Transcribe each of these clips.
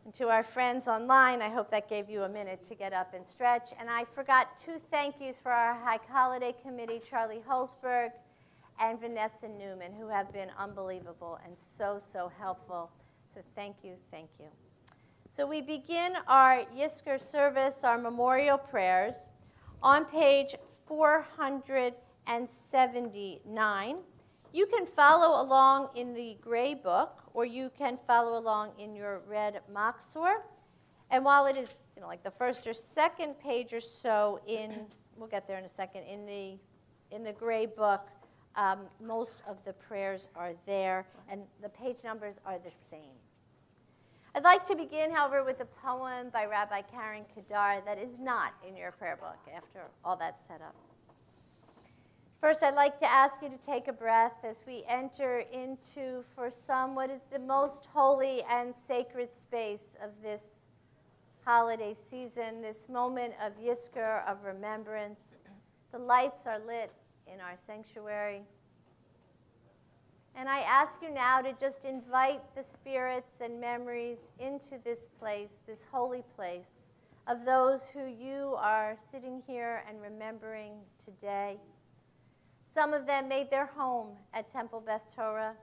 And to our friends online, I hope that gave you a minute to get up and stretch. And I forgot 2 thank yous for our High Holiday Committee, Charlie Holzberg and Vanessa Newman, who have been unbelievable and so, so helpful. So thank you, thank you. So we begin our Yizkor service, our memorial prayers, on page 479. You can follow along in the gray book, or you can follow along in your red Machzor. And while it is, like the first or second page or so we'll get there in a second, in the gray book, most of the prayers are there, and the page numbers are the same. I'd like to begin, however, with a poem by Rabbi Karen Kedar that is not in your prayer book after all that's set up. First, I'd like to ask you to take a breath as we enter into, for some, what is the most holy and sacred space of this holiday season, this moment of Yizkor, of remembrance. The lights are lit in our sanctuary. And I ask you now to just invite the spirits and memories into this place, this holy place, of those who you are sitting here and remembering today. Some of them made their home at Temple Beth Torah,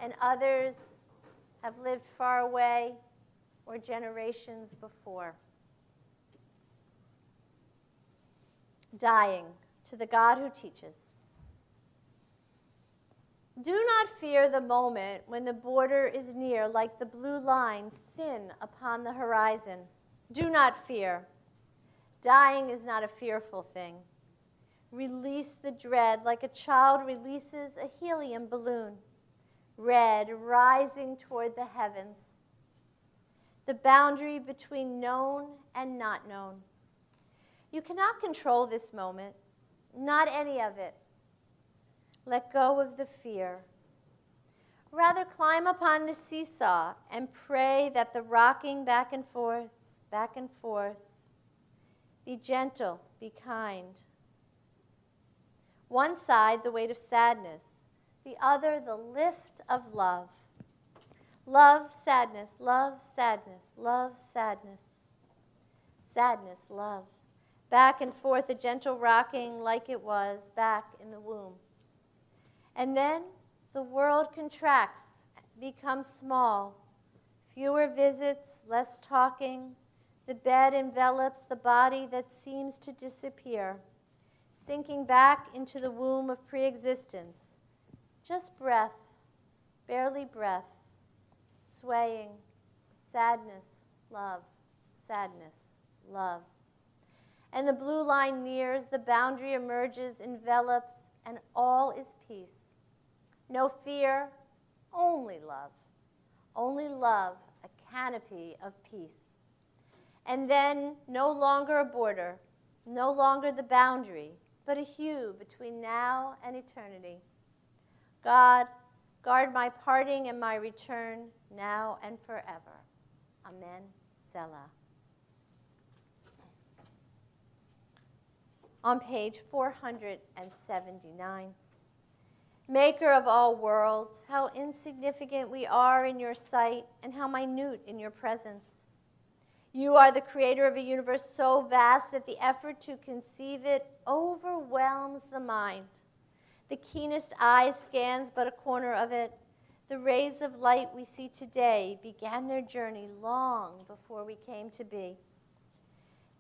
and others have lived far away or generations before. Dying to the God who teaches. Do not fear the moment when the border is near, like the blue line thin upon the horizon. Do not fear. Dying is not a fearful thing. Release the dread like a child releases a helium balloon, red rising toward the heavens. The boundary between known and not known. You cannot control this moment, not any of it. Let go of the fear. Rather, climb upon the seesaw and pray that the rocking back and forth, be gentle, be kind. One side, the weight of sadness. The other, the lift of love. Love, sadness, love, sadness, love, sadness. Sadness, love. Back and forth, a gentle rocking like it was back in the womb. And then the world contracts, becomes small. Fewer visits, less talking. The bed envelops the body that seems to disappear, sinking back into the womb of pre-existence. Just breath, barely breath, swaying, sadness, love, sadness, love. And the blue line nears, the boundary emerges, envelops, and all is peace. No fear, only love. Only love, a canopy of peace. And then no longer a border, no longer the boundary, but a hue between now and eternity. God, guard my parting and my return now and forever. Amen. Selah. On page 479. Maker of all worlds, how insignificant we are in your sight and how minute in your presence. You are the creator of a universe so vast that the effort to conceive it overwhelms the mind. The keenest eye scans but a corner of it. The rays of light we see today began their journey long before we came to be.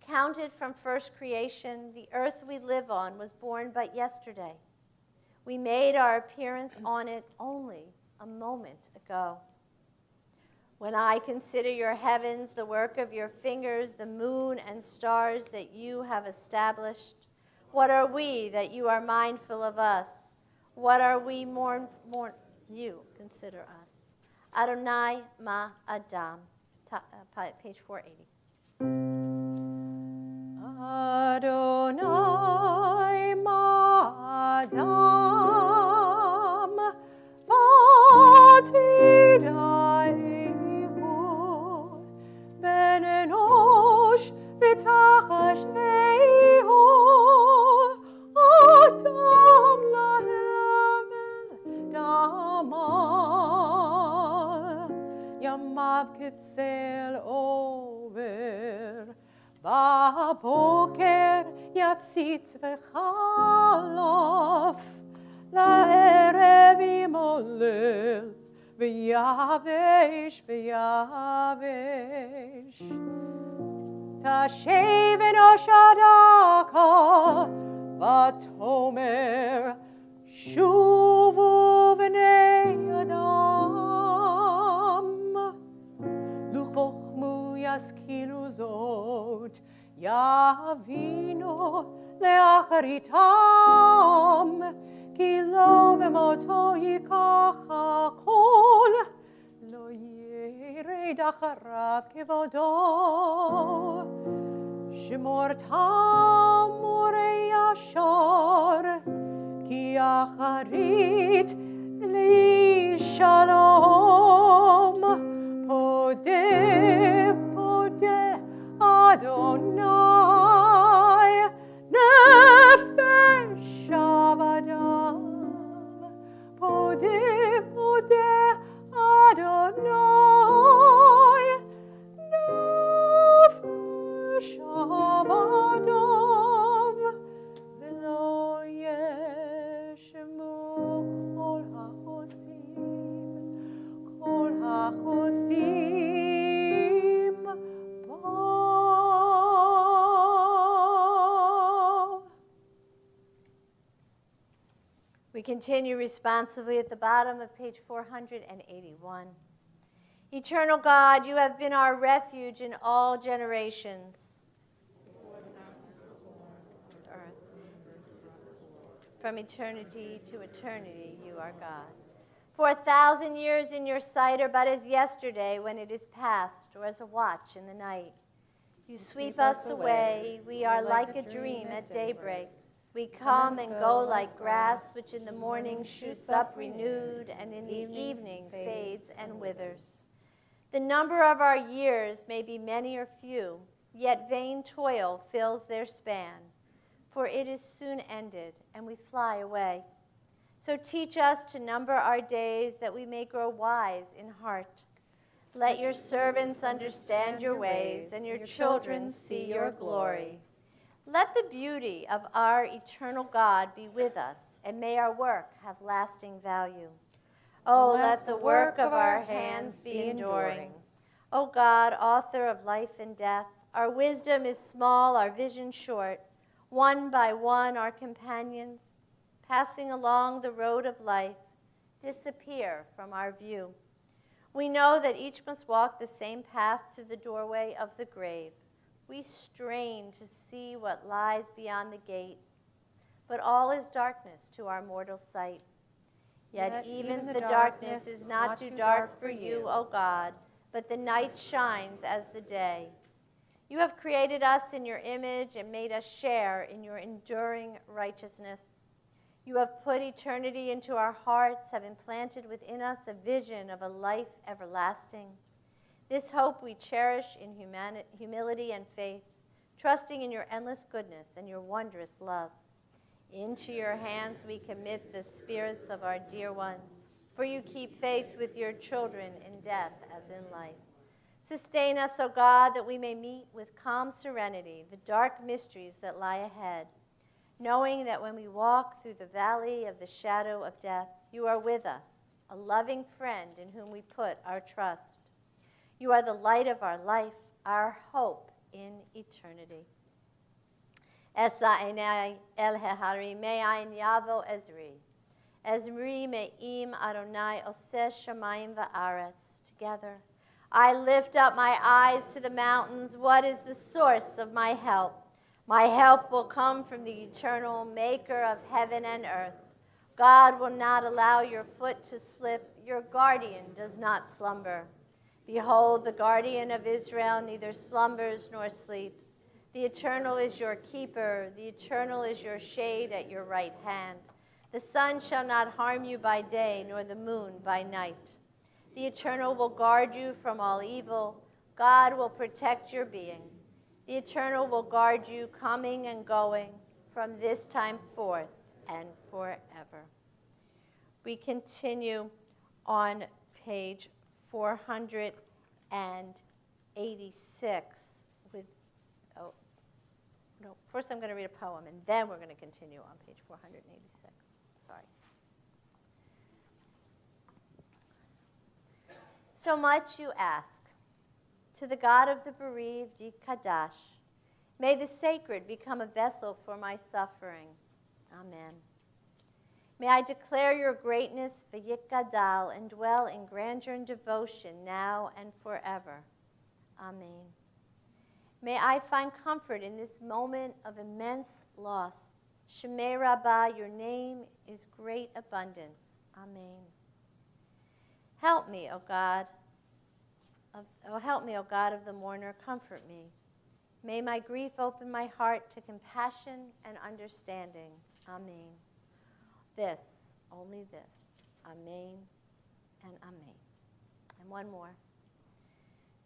Counted from first creation, the earth we live on was born but yesterday. We made our appearance on it only a moment ago. When I consider your heavens, the work of your fingers, the moon and stars that you have established, what are we that you are mindful of us? What are we you consider us? Adonai ma Adam, page 480. Adonai ma Adam, batidaihu, ben enosh b'tachash veihu, Adam lahem el dama, yam יומיו כצל עובר, בבוקר יציץ וחלוף, לערב ימולל, ויבש ויבש. תשב אנוש הדקה, ותאמר שובו בני אדם. לו חכמו ישכילו זאת, יבינו לאחריתם, כי לא במותו ייקח הכל, לא ירד אחריו כבודו. שמורתם מורי ישר, כי אחרית לי שלום. פודה פודה אדוני, נפש עבדיו. פודה פודה אדוני, נפש עבדיו. ולא ישמו כל החוסים בו. We continue responsively at the bottom of page 481. Eternal God, you have been our refuge in all generations. From eternity to eternity, you are God. For 1,000 years in your sight are but as yesterday when it is past, or as a watch in the night. You sweep us away. We are like a dream at daybreak. We come and go like grass, which in the morning shoots up renewed, and in the evening fades and withers. The number of our years may be many or few, yet vain toil fills their span. For it is soon ended, and we fly away. So teach us to number our days, that we may grow wise in heart. Let your servants understand your ways, and your children see your glory. Let the beauty of our eternal God be with us, and may our work have lasting value. Oh, let the work of our hands be enduring. O God, author of life and death, our wisdom is small, our vision short. One by one, our companions, passing along the road of life, disappear from our view. We know that each must walk the same path to the doorway of the grave. We strain to see what lies beyond the gate, but all is darkness to our mortal sight. Yet even the darkness is not too dark for you, O God, but the night shines as the day. You have created us in your image and made us share in your enduring righteousness. You have put eternity into our hearts, have implanted within us a vision of a life everlasting. This hope we cherish in humility and faith, trusting in your endless goodness and your wondrous love. Into your hands we commit the spirits of our dear ones, for you keep faith with your children in death as in life. Sustain us, O God, that we may meet with calm serenity the dark mysteries that lie ahead, knowing that when we walk through the valley of the shadow of death, you are with us, a loving friend in whom we put our trust. You are the light of our life, our hope in eternity. Esa enai el hehari me'ayin yavo ezri. Ezri me'im Adonai oseh shamayim va'aretz. Together. I lift up my eyes to the mountains. What is the source of my help? My help will come from the eternal maker of heaven and earth. God will not allow your foot to slip. Your guardian does not slumber. Behold, the guardian of Israel neither slumbers nor sleeps. The eternal is your keeper. The eternal is your shade at your right hand. The sun shall not harm you by day, nor the moon by night. The eternal will guard you from all evil. God will protect your being. The eternal will guard you coming and going from this time forth and forever. We continue on page 482. and 86 with, oh, no, first I'm going to read a poem, and then we're going to continue on page 486. Sorry. So much you ask. To the God of the bereaved, Yikadash, may the sacred become a vessel for my suffering. Amen. May I declare your greatness, V'yikadal, and dwell in grandeur and devotion now and forever. Amen. May I find comfort in this moment of immense loss. Shemei Rabbah, your name is great abundance. Amen. Help me, O God. Help me, O God of the mourner, comfort me. May my grief open my heart to compassion and understanding. Amen. This, only this. Amen and amen. And one more.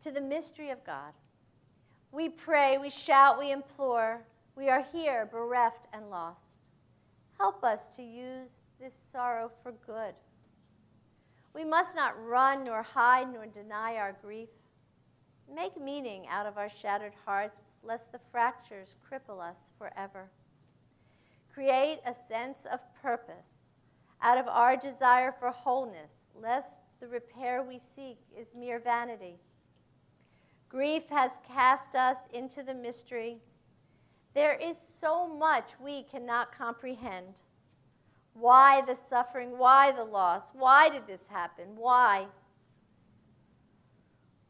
To the mystery of God. We pray, we shout, we implore. We are here, bereft and lost. Help us to use this sorrow for good. We must not run, nor hide, nor deny our grief. Make meaning out of our shattered hearts, lest the fractures cripple us forever. Create a sense of purpose out of our desire for wholeness, lest the repair we seek is mere vanity. Grief has cast us into the mystery. There is so much we cannot comprehend. Why the suffering? Why the loss? Why did this happen? Why?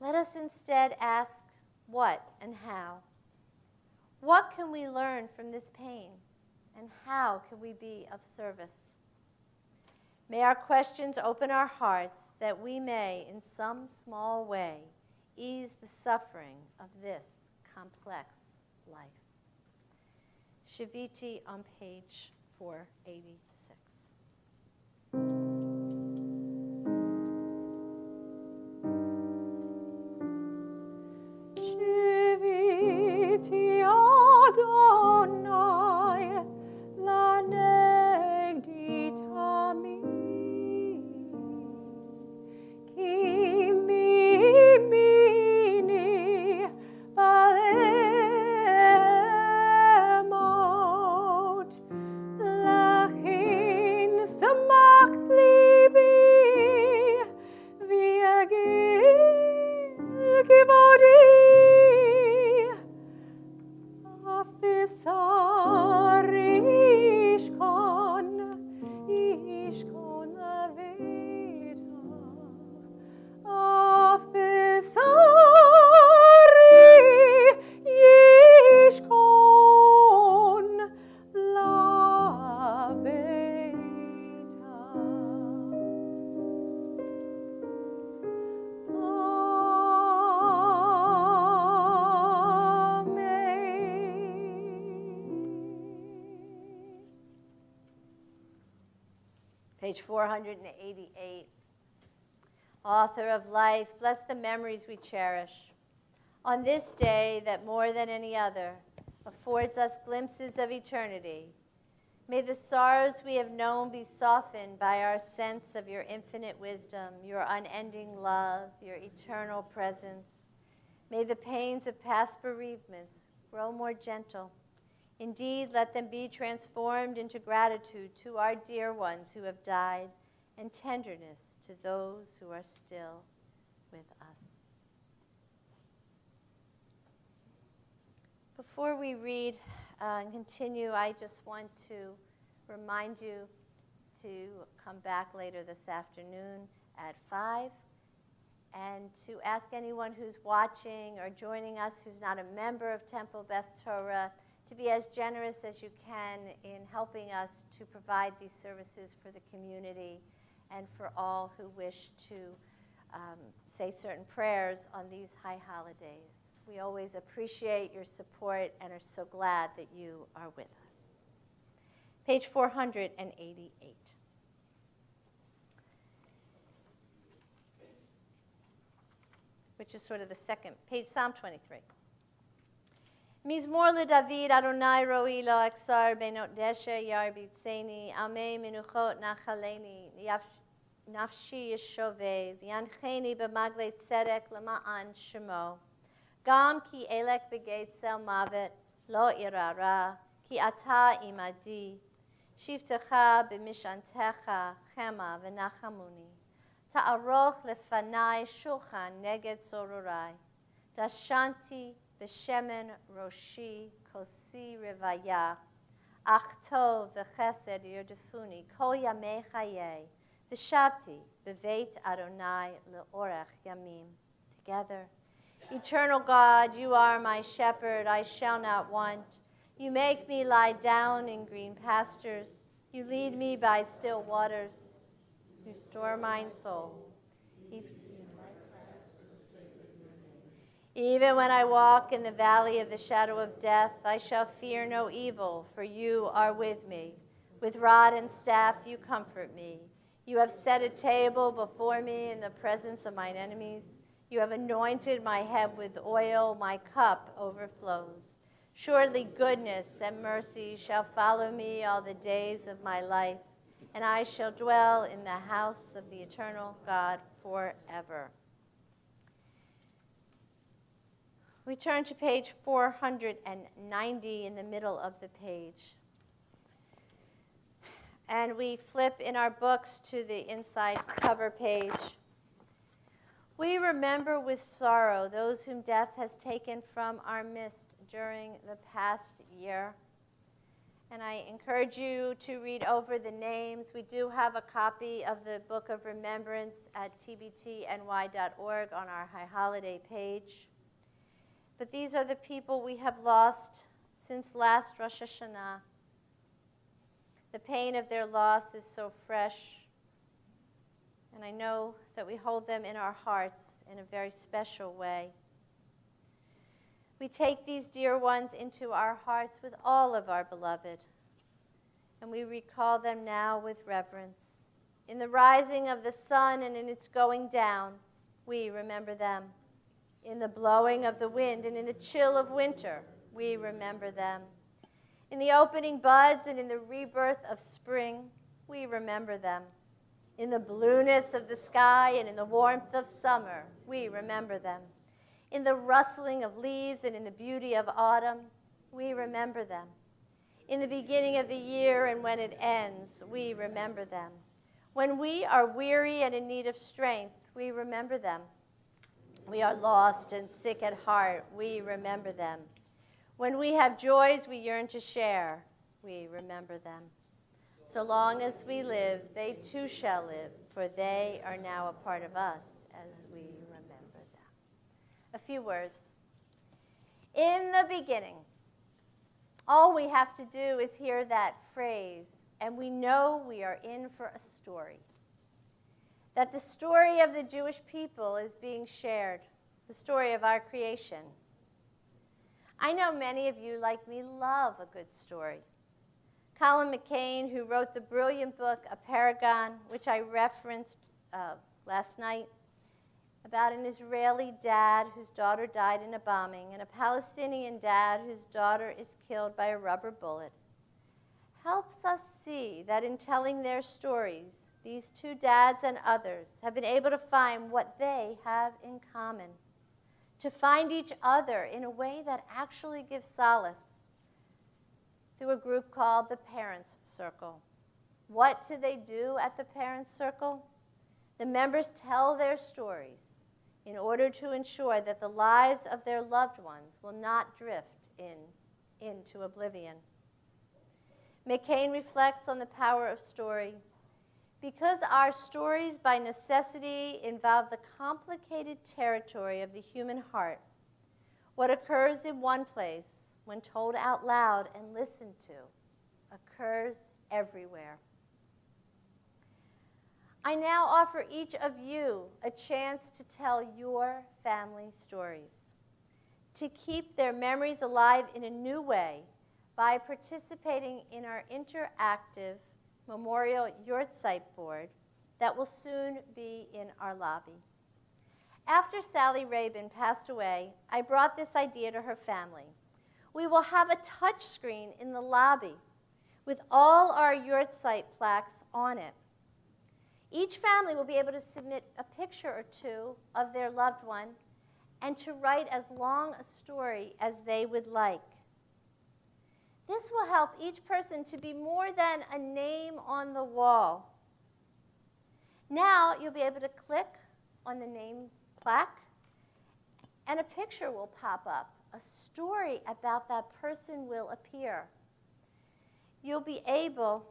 Let us instead ask what and how. What can we learn from this pain? And how can we be of service? May our questions open our hearts that we may, in some small way, ease the suffering of this complex life. Shaviti on page 486. Shiviti Adonai lanegdita mi ki mini balemot lachin samach libi viagil kivodi ishkon aveda afbesari ishkon laveda. Page 488. Author of life, bless the memories we cherish. On this day that more than any other affords us glimpses of eternity, may the sorrows we have known be softened by our sense of your infinite wisdom, your unending love, your eternal presence. May the pains of past bereavements grow more gentle. Indeed, let them be transformed into gratitude to our dear ones who have died and tenderness to those who are still with us. Before we read and continue, I just want to remind you to come back later this afternoon at 5 and to ask anyone who's watching or joining us who's not a member of Temple Beth Torah to be as generous as you can in helping us to provide these services for the community and for all who wish to say certain prayers on these high holidays. We always appreciate your support and are so glad that you are with us. Page 488. Which is sort of the second page, Psalm 23. Mizmor leDavid Adonai roi lo aksar benot desha yar bitseni amei menuchot nachaleni nafshi yishovev, yancheni b'magle tzedek lema'an shemo. Gam ki elek b'geitzel mavet, lo irara, ki ata imadi. Shivtecha b'mishantecha, chema v'nachamuni. Ta'aroch lefanai shulchan neged sorurai. Dashanti b'shemen roshi kosi revaya. Ach tov v'chesed yerdefuni kol yamei chayei. V'shabti b'veit Adonai le'orech yamim. Together. Eternal God, you are my shepherd, I shall not want. You make me lie down in green pastures. You lead me by still waters. You restore my soul. Even when I walk in the valley of the shadow of death, I shall fear no evil, for you are with me. With rod and staff you comfort me. You have set a table before me in the presence of mine enemies. You have anointed my head with oil, my cup overflows. Surely goodness and mercy shall follow me all the days of my life, and I shall dwell in the house of the eternal God forever. We turn to page 490 in the middle of the page. And we flip in our books to the inside cover page. We remember with sorrow those whom death has taken from our midst during the past year. And I encourage you to read over the names. We do have a copy of the Book of Remembrance at tbtny.org on our High Holiday page. But these are the people we have lost since last Rosh Hashanah. The pain of their loss is so fresh. And I know that we hold them in our hearts in a very special way. We take these dear ones into our hearts with all of our beloved, and we recall them now with reverence. In the rising of the sun and in its going down, we remember them. In the blowing of the wind and in the chill of winter, we remember them. In the opening buds and in the rebirth of spring, we remember them. In the blueness of the sky and in the warmth of summer, we remember them. In the rustling of leaves and in the beauty of autumn, we remember them. In the beginning of the year and when it ends, we remember them. When we are weary and in need of strength, we remember them. We are lost and sick at heart, we remember them. When we have joys we yearn to share, we remember them. So long as we live, they too shall live, for they are now a part of us as we remember them. A few words. In the beginning, all we have to do is hear that phrase, and we know we are in for a story. That the story of the Jewish people is being shared, the story of our creation. I know many of you, like me, love a good story. Colin McCain, who wrote the brilliant book, A Paragon, which I referenced last night, about an Israeli dad whose daughter died in a bombing and a Palestinian dad whose daughter is killed by a rubber bullet, helps us see that in telling their stories, these two dads and others have been able to find what they have in common, to find each other in a way that actually gives solace through a group called the Parents Circle. What do they do at the Parents Circle? The members tell their stories in order to ensure that the lives of their loved ones will not drift into oblivion. McCain reflects on the power of story. Because our stories by necessity involve the complicated territory of the human heart, what occurs in one place, when told out loud and listened to, occurs everywhere. I now offer each of you a chance to tell your family stories, to keep their memories alive in a new way by participating in our interactive Memorial Yahrzeit board that will soon be in our lobby. After Sally Rabin passed away, I brought this idea to her family. We will have a touch screen in the lobby with all our Yahrzeit plaques on it. Each family will be able to submit a picture or two of their loved one and to write as long a story as they would like. This will help each person to be more than a name on the wall. Now you'll be able to click on the name plaque, and a picture will pop up. A story about that person will appear. You'll be able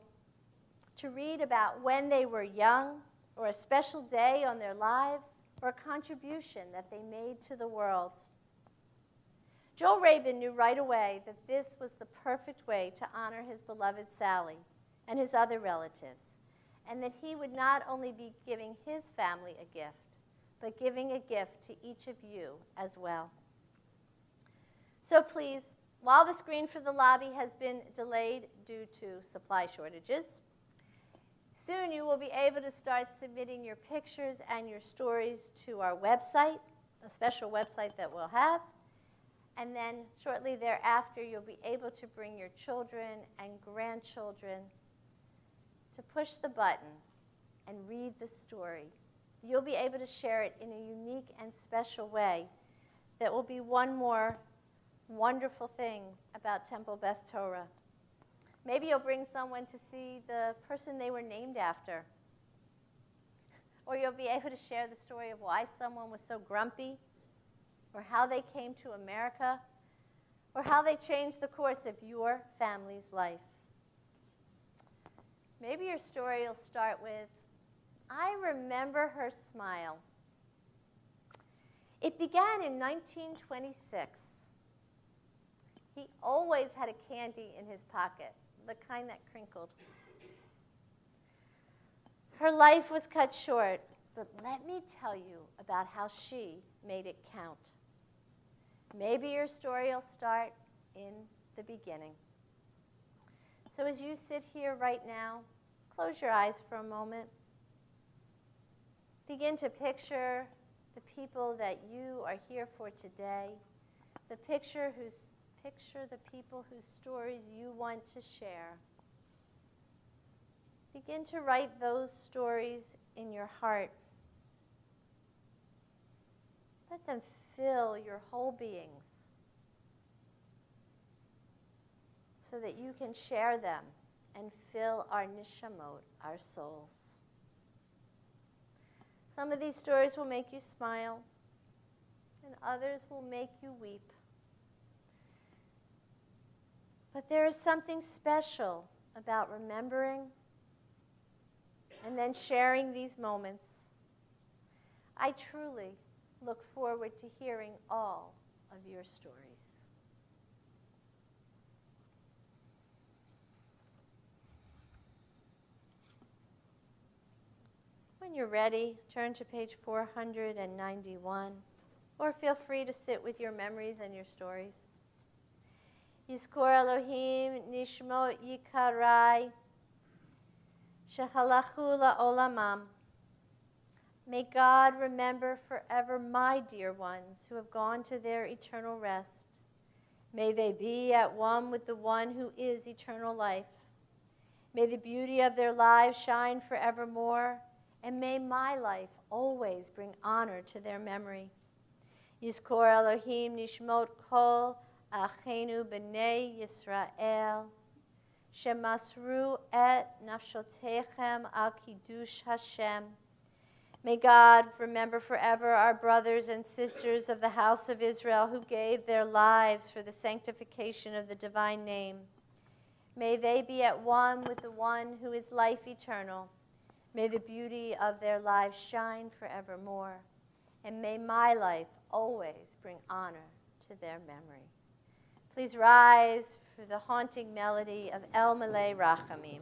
to read about when they were young, or a special day on their lives, or a contribution that they made to the world. Joel Rabin knew right away that this was the perfect way to honor his beloved Sally and his other relatives, and that he would not only be giving his family a gift, but giving a gift to each of you as well. So please, while the screen for the lobby has been delayed due to supply shortages, soon you will be able to start submitting your pictures and your stories to our website, a special website that we'll have. And then shortly thereafter, you'll be able to bring your children and grandchildren to push the button and read the story. You'll be able to share it in a unique and special way that will be one more wonderful thing about Temple Beth Torah. Maybe you'll bring someone to see the person they were named after. Or you'll be able to share the story of why someone was so grumpy, or how they came to America, or how they changed the course of your family's life. Maybe your story will start with, I remember her smile. It began in 1926. He always had a candy in his pocket, the kind that crinkled. Her life was cut short, but let me tell you about how she made it count. Maybe your story will start in the beginning. So as you sit here right now, close your eyes for a moment. Begin to picture the people that you are here for today. Picture the people whose stories you want to share. Begin to write those stories in your heart. Let them fill your whole beings so that you can share them and fill our nishamot, our souls. Some of these stories will make you smile, and others will make you weep. But there is something special about remembering and then sharing these moments. I truly look forward to hearing all of your stories. When you're ready, turn to page 491, or feel free to sit with your memories and your stories. Yizkor Elohim nishmot yikarai shehalachu la'olamam. May God remember forever my dear ones who have gone to their eternal rest. May they be at one with the one who is eternal life. May the beauty of their lives shine forevermore, and may my life always bring honor to their memory. Yizkor Elohim nishmot kol Achenu b'nei Yisrael, shemasru et nafshotechem al kiddush Hashem. May God remember forever our brothers and sisters of the house of Israel who gave their lives for the sanctification of the divine name. May they be at one with the one who is life eternal. May the beauty of their lives shine forevermore, and may my life always bring honor to their memory. Please rise for the haunting melody of El Malei Rachamim.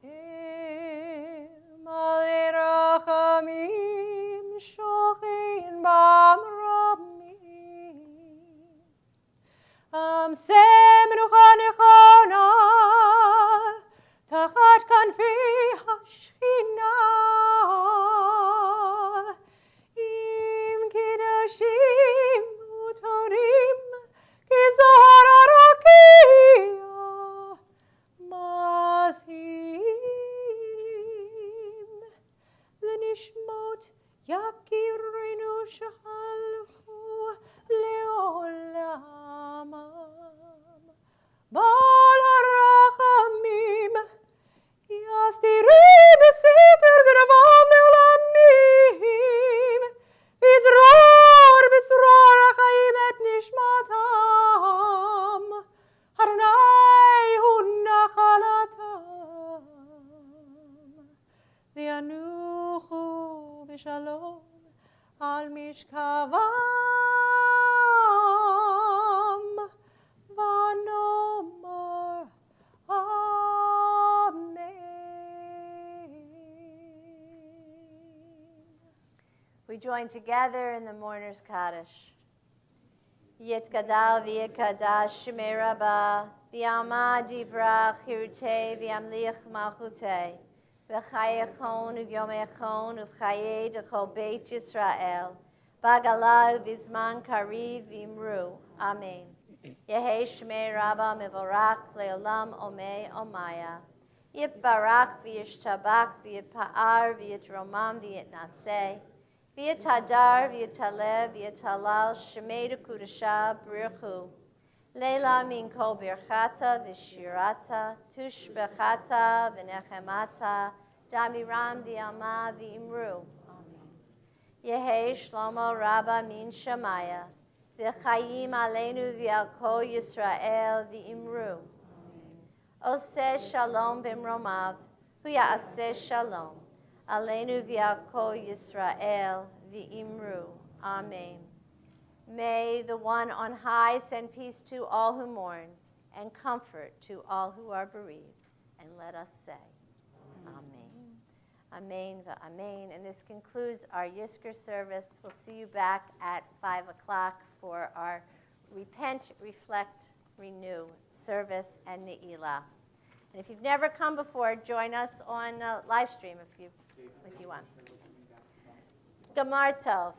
El Malei Rachamim shochin b'amramim Amsem menucha nechona tachat kanfi hashchina im kiddushim utorim kizohar arakim וינוחו בשלום על משכבם ונאמר amen. We join together in the mourner's Kaddish. Yitgadal v'yikadash shemei rabbah, v'yama divrach hirutei v'yamlich malchutei, v'chayechon uv'yomechon uv'chayei dechol beit Yisrael, b'agala uv'izman kariv v'imru. Amen. Yehei shemei rabbah mevorach leolam omei omaya. Yitbarach v'yishtabach v'yitpa'ar v'yitromam v'yitnaseh. V'yitadar, v'yitalev, v'yitalal, shemei dekudasha, b'richu. Leila min kol birchata, v'shirata, tushbechata, v'nechemata, damiram v'yama v'imru. Yehei shlomo rabba min shamaya, v'chayim aleinu v'al kol Yisrael v'imru. Oseh shalom b'mromav, hu ya'aseh shalom. Aleinu v'al kol Yisrael v'imru. Amen. May the one on high send peace to all who mourn and comfort to all who are bereaved. And let us say, Amen. Amen v'amen. And this concludes our Yizkor service. We'll see you back at 5 o'clock for our Repent, Reflect, Renew service and Ne'ilah. And if you've never come before, join us on live stream if you want. Gamar Tov.